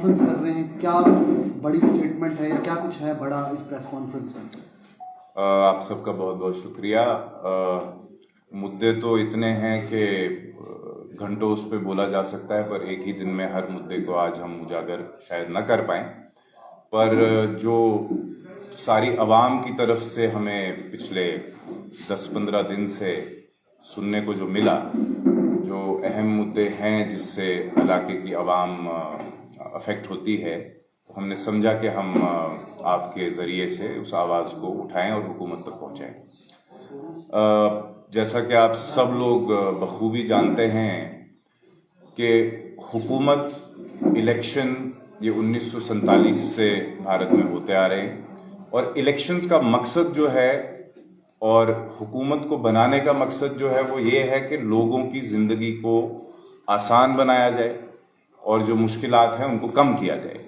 Conference कर रहे हैं, क्या बड़ी स्टेटमेंट है, क्या कुछ है बड़ा इस प्रेस कॉन्फ्रेंस में? आप सबका बहुत बहुत शुक्रिया। मुद्दे तो इतने हैं कि घंटों उस पर बोला जा सकता है, पर एक ही दिन में हर मुद्दे को आज हम उजागर शायद न कर पाएं। पर जो सारी आवाम की तरफ से हमें पिछले 10-15 दिन से सुनने को जो मिला, जो अहम मुद्दे हैं जिससे इलाके की आवाम अफेक्ट होती है, हमने समझा कि हम आपके ज़रिए से उस आवाज़ को उठाएं और हुकूमत तक पहुंचाएं। जैसा कि आप सब लोग बखूबी जानते हैं कि हुकूमत इलेक्शन ये 1947 से भारत में होते आ रहे हैं, और इलेक्शंस का मकसद जो है और हुकूमत को बनाने का मकसद जो है वो ये है कि लोगों की ज़िंदगी को आसान बनाया जाए और जो मुश्किलात हैं उनको कम किया जाए।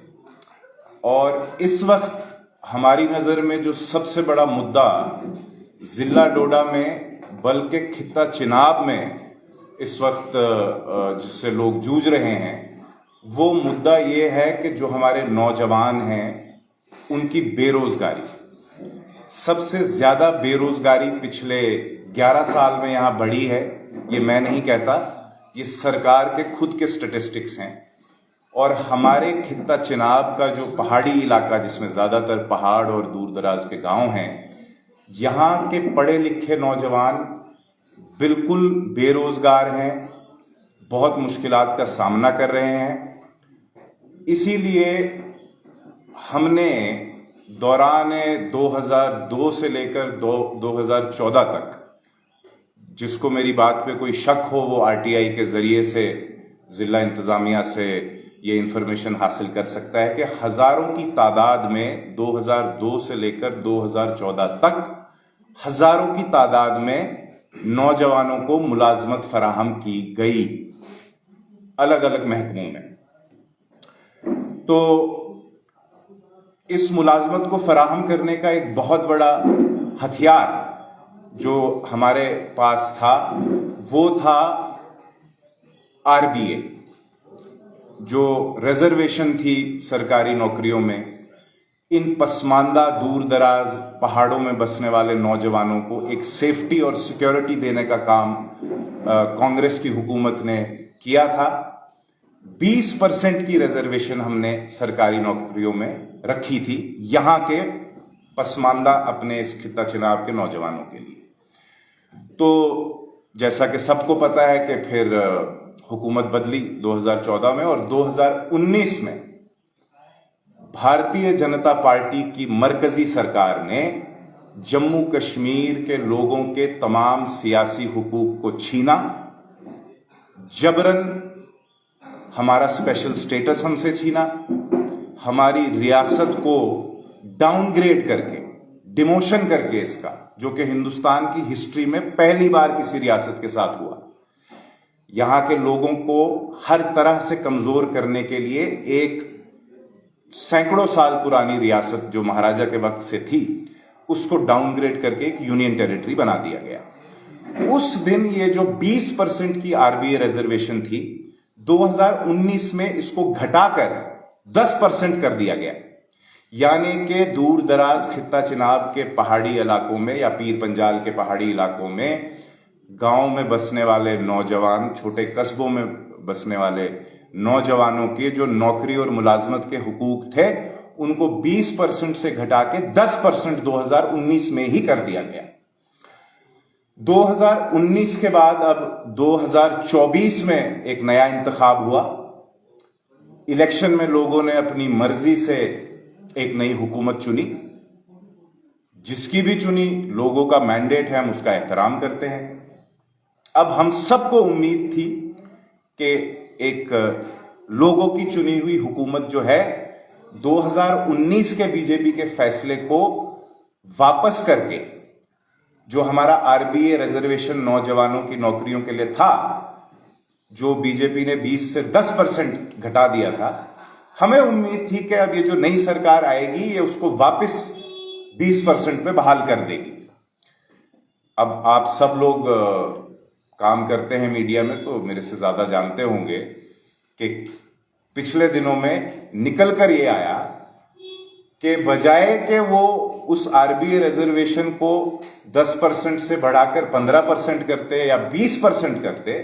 और इस वक्त हमारी नज़र में जो सबसे बड़ा मुद्दा ज़िला डोडा में बल्कि खित्ता चिनाब में इस वक्त जिससे लोग जूझ रहे हैं, वो मुद्दा ये है कि जो हमारे नौजवान हैं उनकी बेरोजगारी। सबसे ज़्यादा बेरोजगारी पिछले 11 साल में यहाँ बढ़ी है। ये मैं नहीं कहता, ये सरकार के खुद के स्टैटिस्टिक्स हैं। और हमारे खित्ता चिनाब का जो पहाड़ी इलाका जिसमें ज़्यादातर पहाड़ और दूर दराज के गांव हैं, यहाँ के पढ़े लिखे नौजवान बिल्कुल बेरोजगार हैं, बहुत मुश्किलात का सामना कर रहे हैं। इसीलिए हमने दौरान 2002 से लेकर 2014 तक, जिसको मेरी बात पे कोई शक हो वो आरटीआई के ज़रिए से ज़िला इंतज़ामिया से ये इंफॉर्मेशन हासिल कर सकता है कि हज़ारों की तादाद में 2002 से लेकर 2014 तक हज़ारों की तादाद में नौजवानों को मुलाजमत फराहम की गई अलग अलग महकमों में। तो इस मुलाजमत को फराहम करने का एक बहुत बड़ा हथियार जो हमारे पास था वो था आरबीए, जो रिजर्वेशन थी सरकारी नौकरियों में। इन पसमानदा दूर दराज पहाड़ों में बसने वाले नौजवानों को एक सेफ्टी और सिक्योरिटी देने का काम कांग्रेस की हुकूमत ने किया था। 20% की रिजर्वेशन हमने सरकारी नौकरियों में रखी थी यहां के पसमानदा अपने इस खित्ता चिनाब के नौजवानों के लिए। तो जैसा कि सबको पता है कि फिर हुकूमत बदली 2014 में, और 2019 में भारतीय जनता पार्टी की मरकजी सरकार ने जम्मू कश्मीर के लोगों के तमाम सियासी हुकूक को छीना, जबरन हमारा स्पेशल स्टेटस हमसे छीना, हमारी रियासत को डाउनग्रेड करके, डिमोशन करके इसका, जो कि हिंदुस्तान की हिस्ट्री में पहली बार किसी रियासत के साथ हुआ। यहां के लोगों को हर तरह से कमजोर करने के लिए एक सैकड़ों साल पुरानी रियासत जो महाराजा के वक्त से थी उसको डाउनग्रेड करके एक यूनियन टेरिटरी बना दिया गया। उस दिन ये जो 20% की आरबीए रिजर्वेशन थी, 2019 में इसको घटाकर 10% कर दिया गया। यानी कि दूर दराज खित्ता चिनाब के पहाड़ी इलाकों में या पीर पंजाल के पहाड़ी इलाकों में गांव में बसने वाले नौजवान, छोटे कस्बों में बसने वाले नौजवानों के जो नौकरी और मुलाजमत के हुकूक थे उनको 20% से घटा के 10% 2019 में ही कर दिया गया। 2019 के बाद अब 2024 में एक नया इंतखाब हुआ। इलेक्शन में लोगों ने अपनी मर्जी से एक नई हुकूमत चुनी। जिसकी भी चुनी, लोगों का मैंडेट है, हम उसका एहतराम करते हैं। अब हम सबको उम्मीद थी कि एक लोगों की चुनी हुई हुकूमत जो है 2019 के बीजेपी के फैसले को वापस करके, जो हमारा आरबीए रिजर्वेशन नौजवानों की नौकरियों के लिए था, जो बीजेपी ने 20 से 10% घटा दिया था, हमें उम्मीद थी कि अब ये जो नई सरकार आएगी ये उसको वापस 20% पे बहाल कर देगी। अब आप सब लोग काम करते हैं मीडिया में, तो मेरे से ज्यादा जानते होंगे कि पिछले दिनों में निकल कर ये आया कि बजाय कि वो उस आरबीए रिजर्वेशन को 10% से बढ़ाकर 15% करते या 20% करते,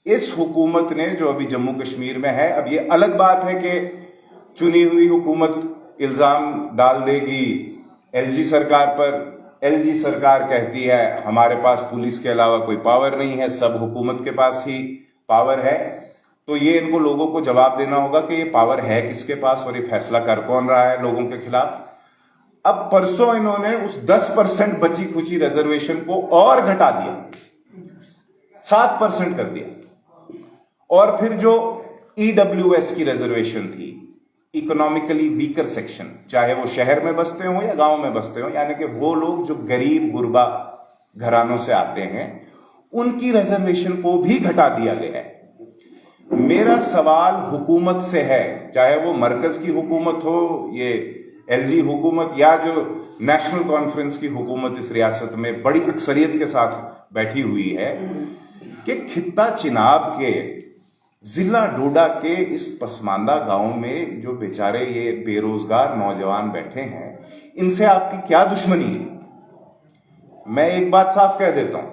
इस हुकूमत ने, जो अभी जम्मू कश्मीर में है, अब ये अलग बात है कि चुनी हुई हुकूमत इल्जाम डाल देगी एलजी सरकार पर। एलजी सरकार कहती है हमारे पास पुलिस के अलावा कोई पावर नहीं है, सब हुकूमत के पास ही पावर है। तो ये इनको लोगों को जवाब देना होगा कि ये पावर है किसके पास और ये फैसला कर कौन रहा है लोगों के खिलाफ। अब परसों इन्होंने उस 10% बची खुची रिजर्वेशन को और घटा दिया, 7% कर दिया। और फिर जो ईडब्ल्यूएस की रिजर्वेशन थी, इकोनॉमिकली वीकर सेक्शन, चाहे वो शहर में बसते हो या गांव में बसते हो, यानी कि वो लोग जो गरीब गुरबा घरानों से आते हैं, उनकी रिजर्वेशन को भी घटा दिया गया है। मेरा सवाल हुकूमत से है, चाहे वो मरकज की हुकूमत हो, ये एलजी हुकूमत या जो नेशनल कॉन्फ्रेंस की हुकूमत इस रियासत में बड़ी अक्सरियत के साथ बैठी हुई है, कि खित्ता चिनाब के जिला डोडा के इस पसमानदा गांव में जो बेचारे ये बेरोजगार नौजवान बैठे हैं, इनसे आपकी क्या दुश्मनी है? मैं एक बात साफ कह देता हूं,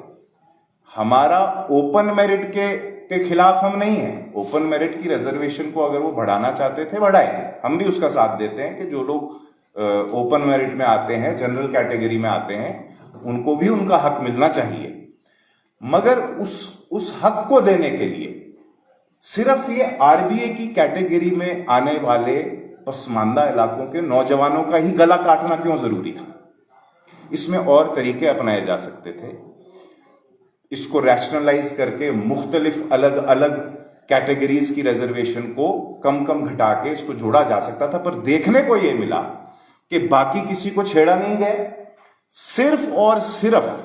हमारा ओपन मेरिट के खिलाफ हम नहीं हैं। ओपन मेरिट की रिजर्वेशन को अगर वो बढ़ाना चाहते थे बढ़ाए, हम भी उसका साथ देते हैं कि जो लोग ओपन मेरिट में आते हैं, जनरल कैटेगरी में आते हैं, उनको भी उनका हक मिलना चाहिए। मगर उस हक को देने के लिए सिर्फ ये आरबीए की कैटेगरी में आने वाले पसमानदा इलाकों के नौजवानों का ही गला काटना क्यों जरूरी था? इसमें और तरीके अपनाए जा सकते थे। इसको रैशनलाइज करके मुख्तलिफ अलग अलग कैटेगरीज की रिजर्वेशन को कम कम घटा के इसको जोड़ा जा सकता था, पर देखने को यह मिला कि बाकी किसी को छेड़ा नहीं गया, सिर्फ और सिर्फ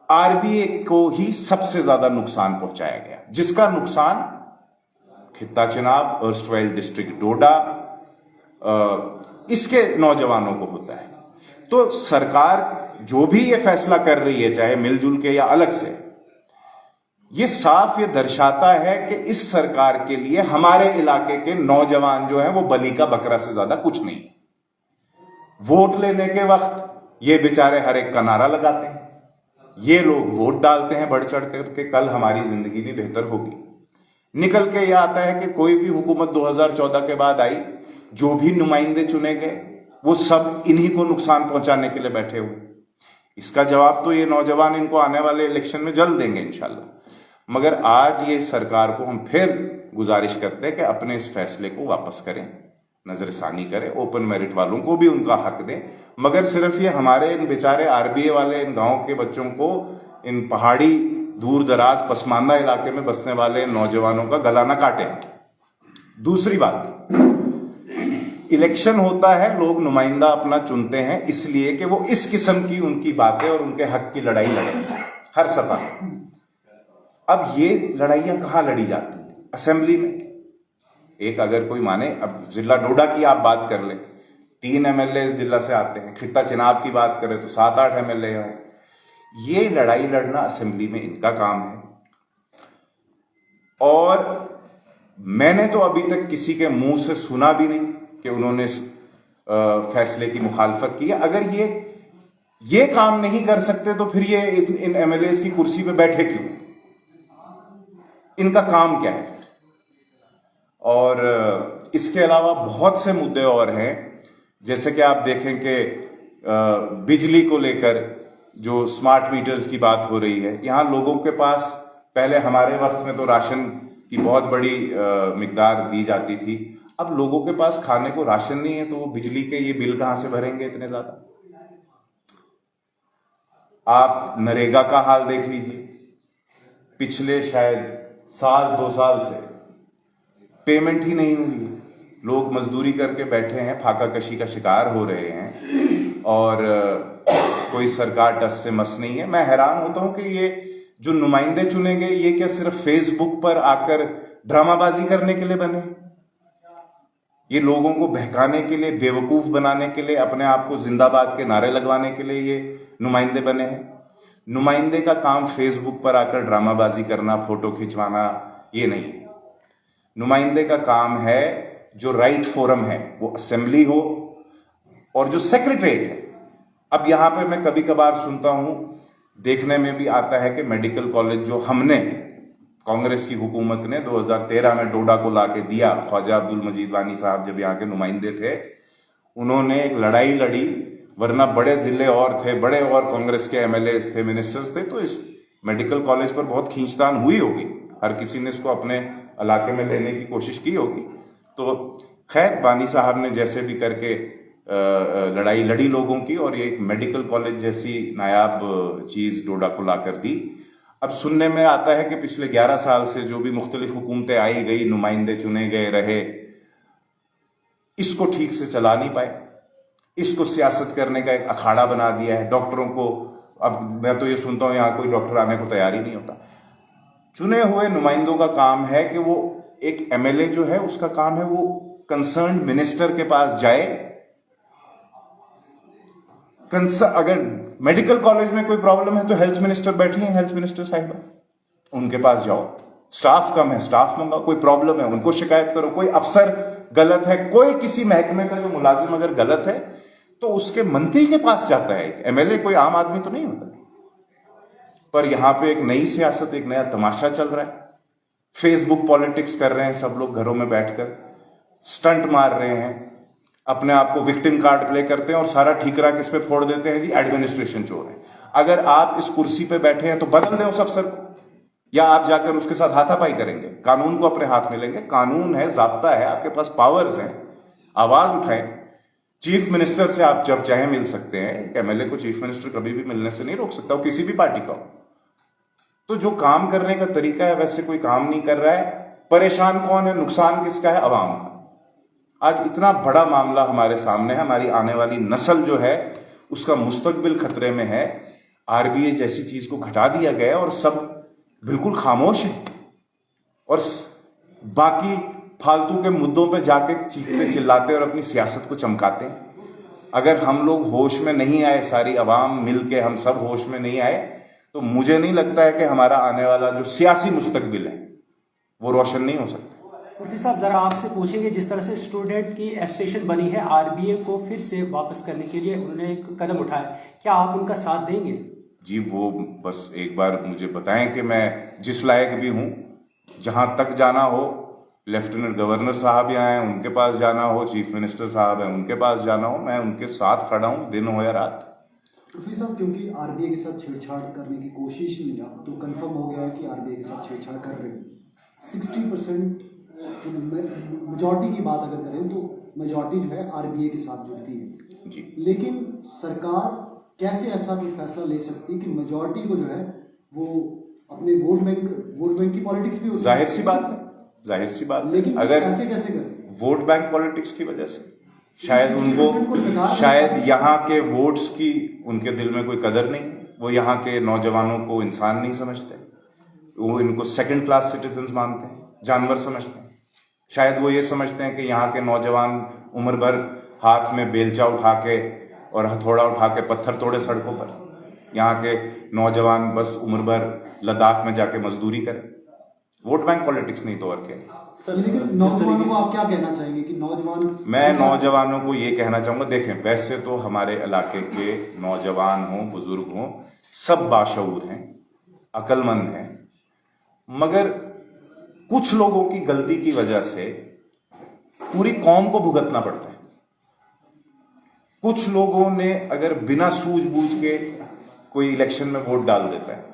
आरबीए को ही सबसे ज्यादा नुकसान पहुंचाया गया, जिसका नुकसान खित्ता चिनाब, अर्स्टवाइल डिस्ट्रिक्ट डोडा, इसके नौजवानों को होता है। तो सरकार जो भी ये फैसला कर रही है, चाहे मिलजुल के या अलग से, ये साफ ये दर्शाता है कि इस सरकार के लिए हमारे इलाके के नौजवान जो है वो बलि का बकरा से ज्यादा कुछ नहीं। वोट लेने के वक्त ये बेचारे हर एक का नारा लगाते हैं, ये लोग वोट डालते हैं बढ़ चढ़ करके, कल हमारी जिंदगी भी बेहतर होगी। निकल के यह आता है कि कोई भी हुकूमत 2014 के बाद आई, जो भी नुमाइंदे चुने गए वो सब इन्हीं को नुकसान पहुंचाने के लिए बैठे हुए। इसका जवाब तो ये नौजवान इनको आने वाले इलेक्शन में जल्द देंगे इंशाल्लाह। मगर आज ये सरकार को हम फिर गुजारिश करते हैं कि अपने इस फैसले को वापस करें, नजरसानी करें, ओपन मेरिट वालों को भी उनका हक दें, मगर सिर्फ ये हमारे इन बेचारे आरबीए वाले इन गांव के बच्चों को, इन पहाड़ी दूर दराज पसमानदा इलाके में बसने वाले नौजवानों का गला न काटें। दूसरी बात, इलेक्शन होता है, लोग नुमाइंदा अपना चुनते हैं इसलिए कि वो इस किस्म की उनकी बातें और उनके हक की लड़ाई लड़ें हर सतह। अब ये लड़ाइयां कहां लड़ी जाती है? असेंबली में। एक अगर कोई माने, अब जिला डोडा की आप बात कर ले, 3 एमएलए इस जिला से आते हैं, खित्ता चिनाब की बात करें तो 7-8 एमएलए हैं। ये लड़ाई लड़ना असेंबली में इनका काम है। और मैंने तो अभी तक किसी के मुंह से सुना भी नहीं कि उन्होंने इस फैसले की मुखालफत की है। अगर ये काम नहीं कर सकते तो फिर ये इन एमएलए की कुर्सी पे बैठे क्यों? इनका काम क्या है? और इसके अलावा बहुत से मुद्दे और हैं, जैसे कि आप देखें कि बिजली को लेकर जो स्मार्ट मीटर्स की बात हो रही है, यहां लोगों के पास पहले हमारे वक्त में तो राशन की बहुत बड़ी मिकदार दी जाती थी, अब लोगों के पास खाने को राशन नहीं है, तो वो बिजली के ये बिल कहां से भरेंगे इतने ज्यादा? आप नरेगा का हाल देख लीजिए, पिछले शायद 1-2 साल से पेमेंट ही नहीं हुई। लोग मजदूरी करके बैठे हैं, फाका कशी का शिकार हो रहे हैं और कोई सरकार टस से मस नहीं है। मैं हैरान होता हूं कि ये जो नुमाइंदे चुने गए, ये क्या सिर्फ फेसबुक पर आकर ड्रामाबाजी करने के लिए बने? ये लोगों को बहकाने के लिए, बेवकूफ बनाने के लिए, अपने आप को जिंदाबाद के नारे लगवाने के लिए ये नुमाइंदे बने हैं। नुमाइंदे का काम फेसबुक पर आकर ड्रामाबाजी करना, फोटो खिंचवाना ये नहीं है। नुमाइंदे का काम है जो राइट फोरम है वो असेंबली हो और जो सेक्रेटरीट है। अब यहां पे मैं कभी कभार सुनता हूं, देखने में भी आता है कि मेडिकल कॉलेज जो हमने कांग्रेस की हुकूमत ने 2013 में डोडा को लाके दिया, ख्वाजा अब्दुल मजीद वानी साहब जब यहाँ के नुमाइंदे थे, उन्होंने एक लड़ाई लड़ी, वरना बड़े जिले और थे, बड़े और कांग्रेस के एमएलए थे, मिनिस्टर्स थे, तो इस मेडिकल कॉलेज पर बहुत खींचतान हुई होगी, हर किसी ने इसको अपने इलाके में लेने की कोशिश की होगी। तो खैर वानी साहब ने जैसे भी करके लड़ाई लड़ी लोगों की और ये एक मेडिकल कॉलेज जैसी नायाब चीज डोडा को लाकर दी। अब सुनने में आता है कि पिछले 11 साल से जो भी मुख्तलिफ हुकूमतें आई गई, नुमाइंदे चुने गए रहे, इसको ठीक से चला नहीं पाए, इसको सियासत करने का एक अखाड़ा बना दिया है। डॉक्टरों को, अब मैं तो ये सुनता हूं यहां कोई डॉक्टर आने को तैयार ही नहीं होता। चुने हुए नुमाइंदों का काम है कि वो एक एमएलए जो है उसका काम है वो कंसर्न मिनिस्टर के पास जाए। अगर मेडिकल कॉलेज में कोई प्रॉब्लम है तो हेल्थ मिनिस्टर बैठी है, हेल्थ मिनिस्टर साहिबा, उनके पास जाओ। स्टाफ कम है, स्टाफ मंगाओ। कोई प्रॉब्लम है उनको शिकायत करो। कोई अफसर गलत है, कोई किसी महकमे का जो मुलाजिम अगर गलत है तो उसके मंत्री के पास जाता है। एमएलए कोई आम आदमी तो नहीं होता। पर यहां पे एक नई सियासत, एक नया तमाशा चल रहा है। फेसबुक पॉलिटिक्स कर रहे हैं सब लोग घरों में बैठकर, स्टंट मार रहे हैं, अपने आप को विक्टिम कार्ड प्ले करते हैं और सारा ठीकरा किस पे फोड़ देते हैं जी, एडमिनिस्ट्रेशन चोर है। अगर आप इस कुर्सी पे बैठे हैं तो बदल दें उस अफसर को, या आप जाकर उसके साथ हाथापाई करेंगे, कानून को अपने हाथ में लेंगे। कानून है, जाब्ता है, आपके पास पावर्स हैं, आवाज उठाएं। चीफ मिनिस्टर से आप जब चाहे मिल सकते हैं, एमएलए को चीफ मिनिस्टर कभी भी मिलने से नहीं रोक सकता, वो किसी भी पार्टी का हो। तो जो काम करने का तरीका है वैसे कोई काम नहीं कर रहा है। परेशान कौन है, नुकसान किसका है? अवाम का। आज इतना बड़ा मामला हमारे सामने है, हमारी आने वाली नस्ल जो है उसका मुस्तकबिल खतरे में है। आरबीए जैसी चीज को घटा दिया गया और सब बिल्कुल खामोश है और बाकी फालतू के मुद्दों पे जाके चीखते चिल्लाते और अपनी सियासत को चमकाते हैं। अगर हम लोग होश में नहीं आए, सारी अवाम मिलके हम सब होश में नहीं आए, तो मुझे नहीं लगता है कि हमारा आने वाला जो सियासी मुस्तकबिल है वो रोशन नहीं हो सकता। मुफ्ती साहब, जरा आपसे पूछेंगे, जिस तरह से स्टूडेंट की एसोसिएशन बनी है, आरबीए को फिर से वापस करने के लिए उन्होंने एक कदम उठाया, क्या आप उनका साथ देंगे? जी, वो बस एक बार मुझे बताएं कि मैं जिस लायक भी हूं, जहां तक जाना हो, लेफ्टिनेंट गवर्नर साहब यहाँ हैं उनके पास जाना हो, चीफ मिनिस्टर साहब हैं उनके पास जाना हो, मैं उनके साथ खड़ा हूं, दिन हो या रात। मुफ्ती साहब, क्योंकि आरबीए के साथ छेड़छाड़ करने की कोशिश नहीं था, तो कंफर्म हो गया है कि आरबीए के साथ छेड़छाड़ कर रहे हैं। 60% मेजॉरिटी की बात अगर करें तो मेजॉरिटी जो है आरबीए के साथ जुड़ती है जी। लेकिन सरकार कैसे ऐसा कोई फैसला ले सकती है कि मेजॉरिटी को जो है वो अपने वोट बैंक की पॉलिटिक्स भी हो, जाहिर सी बात है, जाहिर सी बात। लेकिन अगर कैसे करें? वोट बैंक पॉलिटिक्स की वजह से शायद उनको, शायद यहाँ के वोट्स की उनके दिल में कोई कदर नहीं, वो यहाँ के नौजवानों को इंसान नहीं समझते, वो इनको सेकंड क्लास सिटीजन मानते हैं, जानवर समझते हैं। शायद वो ये समझते हैं कि यहाँ के नौजवान उम्र भर हाथ में बेलचा उठा के और हथौड़ा उठा के पत्थर तोड़े सड़कों पर, यहाँ के नौजवान बस उम्र भर लद्दाख में जाके मजदूरी करें। वोट बैंक पॉलिटिक्स नहीं तो और क्या। लेकिन नौजवानों को आप क्या कहना चाहेंगे कि नौजवान? मैं नौजवानों को ये कहना चाहूंगा, देखें वैसे तो हमारे इलाके के नौजवान हों, बुजुर्ग हों, सब बाशऊर हैं, अक्लमंद हैं, मगर कुछ लोगों की गलती की वजह से पूरी कौम को भुगतना पड़ता है। कुछ लोगों ने अगर बिना सूझबूझ के कोई इलेक्शन में वोट डाल देता है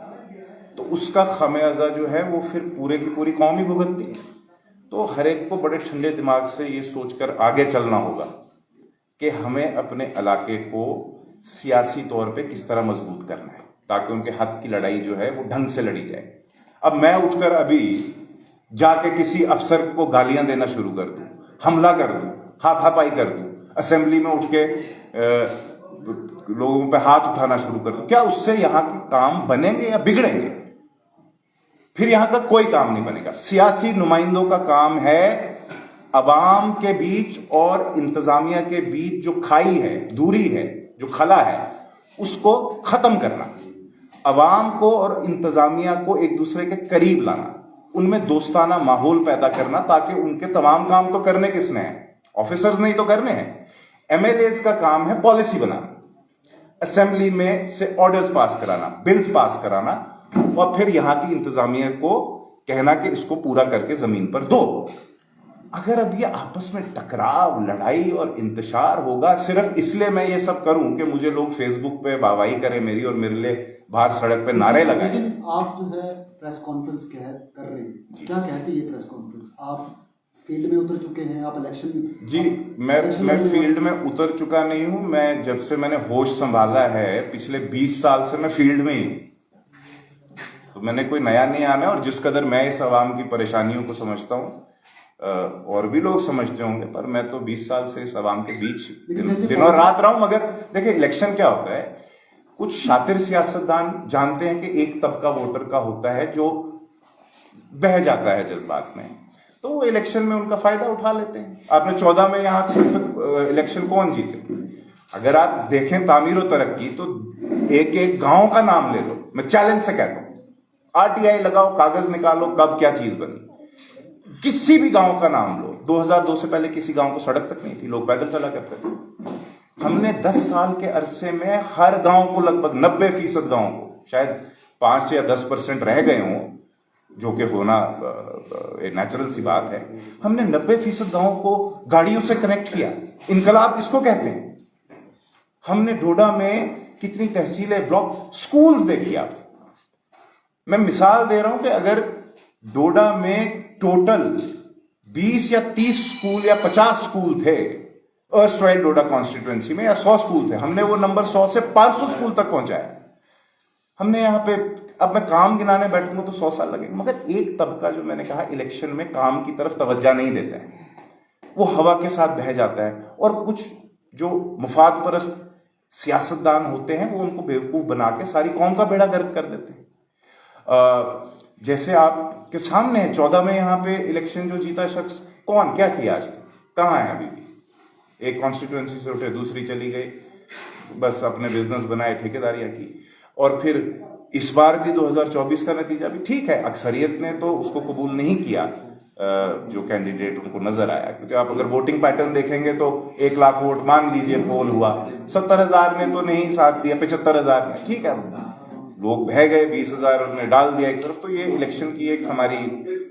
तो उसका खमियाजा जो है वो फिर पूरे की पूरी कौम ही भुगतती है। तो हर एक को बड़े ठंडे दिमाग से ये सोचकर आगे चलना होगा कि हमें अपने इलाके को सियासी तौर पे किस तरह मजबूत करना है ताकि उनके हक की लड़ाई जो है वो ढंग से लड़ी जाए। अब मैं उठकर अभी जाके किसी अफसर को गालियां देना शुरू कर दूं, हमला कर दूं, हाथापाई कर दूं, असेंबली में उठ के लोगों पे हाथ उठाना शुरू कर दूं, क्या उससे यहां के काम बनेंगे या बिगड़ेंगे? फिर यहां का कोई काम नहीं बनेगा। सियासी नुमाइंदों का काम है अवाम के बीच और इंतजामिया के बीच जो खाई है, दूरी है, जो खला है, उसको खत्म करना, अवाम को और इंतजामिया को एक दूसरे के करीब लाना। उनमें दोस्ताना माहौल पैदा करना, ताकि उनके तमाम काम तो करने किसने हैं, ऑफिसर्स नहीं तो करने हैं। एमएलएज का काम है पॉलिसी बनाना, असेंबली में से ऑर्डर्स पास कराना, बिल्स पास कराना, और फिर यहां की इंतजामिया को कहना कि इसको पूरा करके जमीन पर दो। अगर अब ये आपस में टकराव, लड़ाई और इंतशार होगा सिर्फ इसलिए मैं ये सब करूं कि मुझे लोग फेसबुक पे वाहवाही करें मेरी और मेरे लिए बाहर सड़क पे नारे लगाएं। लेकिन आप जो है प्रेस कॉन्फ्रेंस कर रहे हैं, क्या कहती है प्रेस कॉन्फ्रेंस? आप फील्ड में उतर चुके हैं, आप इलेक्शन जी, मैं फील्ड में उतर चुका नहीं हूं। मैं जब से मैंने होश संभाला है पिछले 20 साल से मैं फील्ड में ही, तो मैंने कोई नया नहीं आना है। और जिस कदर मैं इस आवाम की परेशानियों को समझता हूं, और भी लोग समझते होंगे, पर मैं तो 20 साल से इस आवाम के बीच दिन और रात रहा हूं। मगर देखिए, इलेक्शन क्या होता है, कुछ शातिर सियासतदान जानते हैं कि एक तबका वोटर का होता है जो बह जाता है जज्बात में, तो वो इलेक्शन में उनका फायदा उठा लेते हैं। आपने 14 में यहां से इलेक्शन कौन जीते? अगर आप देखें तामीर और तरक्की, तो एक एक गांव का नाम ले लो, मैं चैलेंज से कहता हूं, आरटीआई लगाओ, कागज निकालो, कब क्या चीज बनी। किसी भी गांव का नाम लो, 2002 से पहले किसी गांव को सड़क तक नहीं थी, लोग पैदल चला करते थे। हमने 10 साल के अरसे में हर गांव को, लगभग 90% गांव को, शायद 5 या 10% रह गए हों, जो कि होना नेचुरल सी बात है, हमने 90% गांव को गाड़ियों से कनेक्ट किया। इनकलाब इसको कहते हैं। हमने डोडा में कितनी तहसीलें, ब्लॉक, स्कूल्स देखिए आप। मैं मिसाल दे रहा हूं कि अगर डोडा में टोटल 20 या 30 स्कूल या 50 स्कूल थे अर्स्टवाइल डोडा कॉन्स्टिट्यूएंसी में, या 100 स्कूल थे, हमने वो नंबर 100 से 500 स्कूल तक पहुंचाया। हमने यहां पे, अब मैं काम गिनाने बैठूंगा तो 100 साल लगेंगे। मगर एक तबका, जो मैंने कहा, इलेक्शन में काम की तरफ तवज्जो नहीं देता है, वो हवा के साथ बह जाता है। और कुछ जो मुफाद परस्त सियासतदान होते हैं, वो उनको बेवकूफ बना के सारी कौम का बेड़ा गर्क कर देते हैं। जैसे आपके सामने है, 14 में यहां पे इलेक्शन जो जीता शख्स कौन, क्या किया आज तक, कहां है अभी भी? एक कॉन्स्टिट्यूएंसी से उठे, दूसरी चली गई, बस अपने बिजनेस बनाए, ठेकेदारियां की। और फिर इस बार भी 2024 का नतीजा भी ठीक है, अक्सरियत ने तो उसको कबूल नहीं किया जो कैंडिडेट उनको नजर आया। क्योंकि आप अगर वोटिंग पैटर्न देखेंगे तो 1 लाख वोट मान लीजिए पोल हुआ, 70,000 ने तो नहीं साथ दिया, 75,000 ने, ठीक है, लोग बह गए, 20,000 उन्होंने डाल दिया एक तरफ। तो ये इलेक्शन की एक हमारी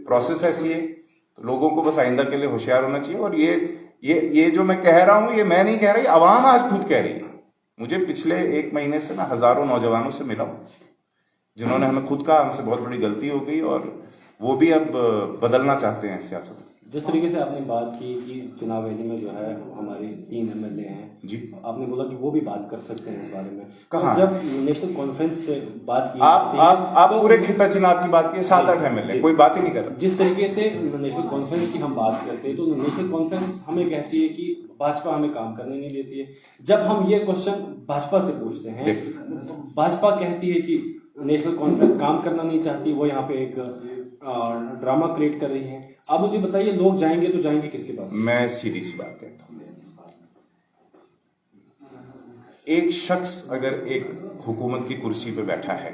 प्रोसेस ऐसी है, तो लोगों को बस आइंदा के लिए होशियार होना चाहिए। और ये जो मैं कह रहा हूं, ये मैं नहीं कह रही, आवाम आज खुद कह रही है। मुझे पिछले 1 महीने से ना हजारों नौजवानों से मिला हूं, जिन्होंने हमें खुद कहा हमसे बहुत बड़ी गलती हो गई, और वो भी अब बदलना चाहते हैं सियासत। जिस तरीके से आपने बात की कि चुनाव रैली में जो है हमारे 3 एमएलए हैं जी, आपने बोला कि वो भी बात कर सकते हैं इस बारे में। कहाँ? जब नेशनल कॉन्फ्रेंस से बात की, आप तो पूरे खिता चुनाव की बात की, 7-8 एमएलए, कोई बात ही नहीं कर रहा। जिस तरीके से नेशनल कॉन्फ्रेंस की हम बात करते हैं, तो नेशनल कॉन्फ्रेंस हमें कहती है कि भाजपा हमें काम करने नहीं देती है। जब हम ये क्वेश्चन भाजपा से पूछते हैं, भाजपा कहती है कि नेशनल कॉन्फ्रेंस काम करना नहीं चाहती, वो यहाँ पे एक ड्रामा क्रिएट कर रही है। आप मुझे बताइए, लोग जाएंगे तो जाएंगे किसके पास? मैं सीधी सी बात कहता हूं, एक शख्स अगर एक हुकूमत की कुर्सी पे बैठा है